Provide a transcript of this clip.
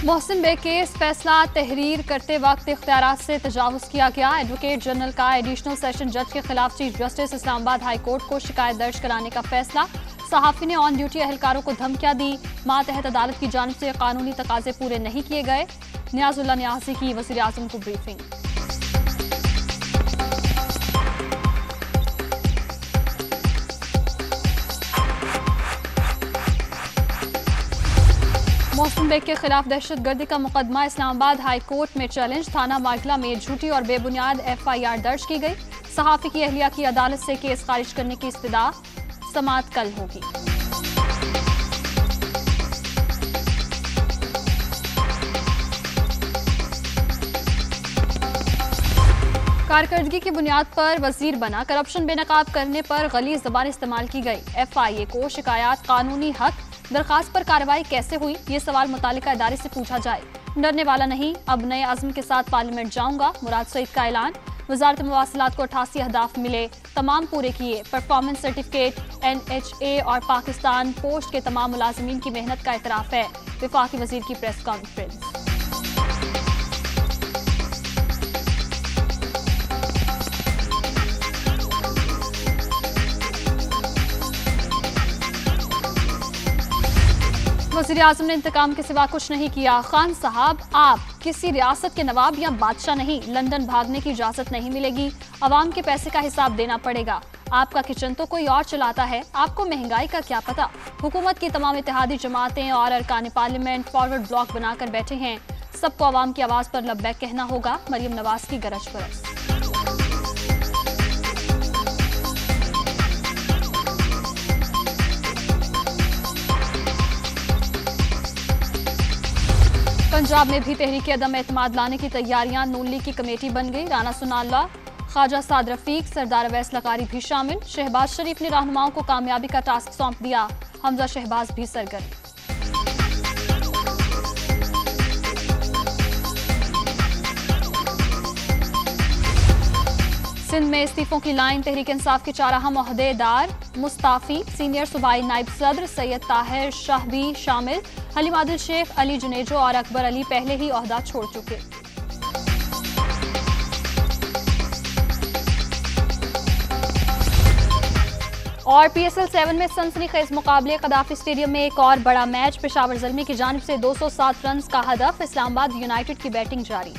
Mohsin bag case फैसला तहरीर करते वक्त इख्तियारात से तजावुज किया गया। एडवोकेट जनरल का एडिशनल सेशन जज के खिलाफ chief justice Islamabad high court को शिकायत दर्ज कराने का फैसला। सहाफी ने ऑन ड्यूटी एहलकारों को धमकियां दी। मातहत अदालत की जानिब से कानूनी तकाजे पूरे नहीं किए गए। नियाजुल्लाह नियाजी की वज़ीर आज़म को ब्रीफिंग। मोहसिन बेग के खिलाफ दहशतगर्दी का मुकदमा इस्लामाबाद हाई कोर्ट में चैलेंज। थाना माइकला में झूठी और बेबुनियाद FIR दर्ज की गई। सहाफी की अहलिया की अदालत से केस खारिज करने की इस्तदा। समाअत कल होगी। कारकर्दगी की बुनियाद पर वजीर बना। करप्शन बेनकाब करने पर गलीज ज़बान इस्तेमाल की गई। FIA को शिकायत कानूनी हक दरखास्त पर कार्रवाई कैसे हुई, ये सवाल मुतालिका इदारे से पूछा जाए। डरने वाला नहीं, अब नए अज़्म के साथ पार्लियामेंट जाऊंगा। मुराद सईद का ऐलान। वजारत मवासिलात को 88 अहदाफ मिले, तमाम पूरे किए। परफॉर्मेंस सर्टिफिकेट NHA और पाकिस्तान पोस्ट के तमाम मुलाजमीन की मेहनत का एतराफ़ है। वफाकी वजीर की प्रेस कॉन्फ्रेंस। वज़ीर आज़म ने इंतकाम के सिवा कुछ नहीं किया। खान साहब, आप किसी रियासत के नवाब या बादशाह नहीं। लंदन भागने की इजाजत नहीं मिलेगी। अवाम के पैसे का हिसाब देना पड़ेगा। आपका किचन तो कोई और चलाता है, आपको महंगाई का क्या पता। हुकूमत की तमाम इत्तेहादी जमातें और अरकान पार्लियामेंट फॉरवर्ड ब्लॉक बनाकर बैठे हैं। सबको अवाम की आवाज़ पर लब्बैक कहना होगा। मरियम नवाज की गरज बरस। पंजाब में भी तहरीक अदम एतमाद लाने की तैयारियां। नून लीग की कमेटी बन गई। राना सुनाल्ला, ख्वाजा साद रफीक, सरदार अवैस लकारी भी शामिल। शहबाज शरीफ ने रहनुमाओं को कामयाबी का टास्क सौंप दिया। हमजा शहबाज भी सरगर्म। सिंध में इस्तीफों की लाइन। तहरीक इंसाफ के 4 अहम ओहदेदार मुस्ताफी। सीनियर सूबाई नायब सदर सैयद ताहिर शाह भी शामिल। हलीम आदिल शेख, अली जुनेजो और अकबर अली पहले ही ओहदा छोड़ चुके। और PSL 7 में सनसनीखेज मुकाबले। कदाफी स्टेडियम में एक और बड़ा मैच। पेशावर ज़ल्मी की जानिब से 207 रन का हदफ। इस्लामाबाद यूनाइटेड की बैटिंग जारी।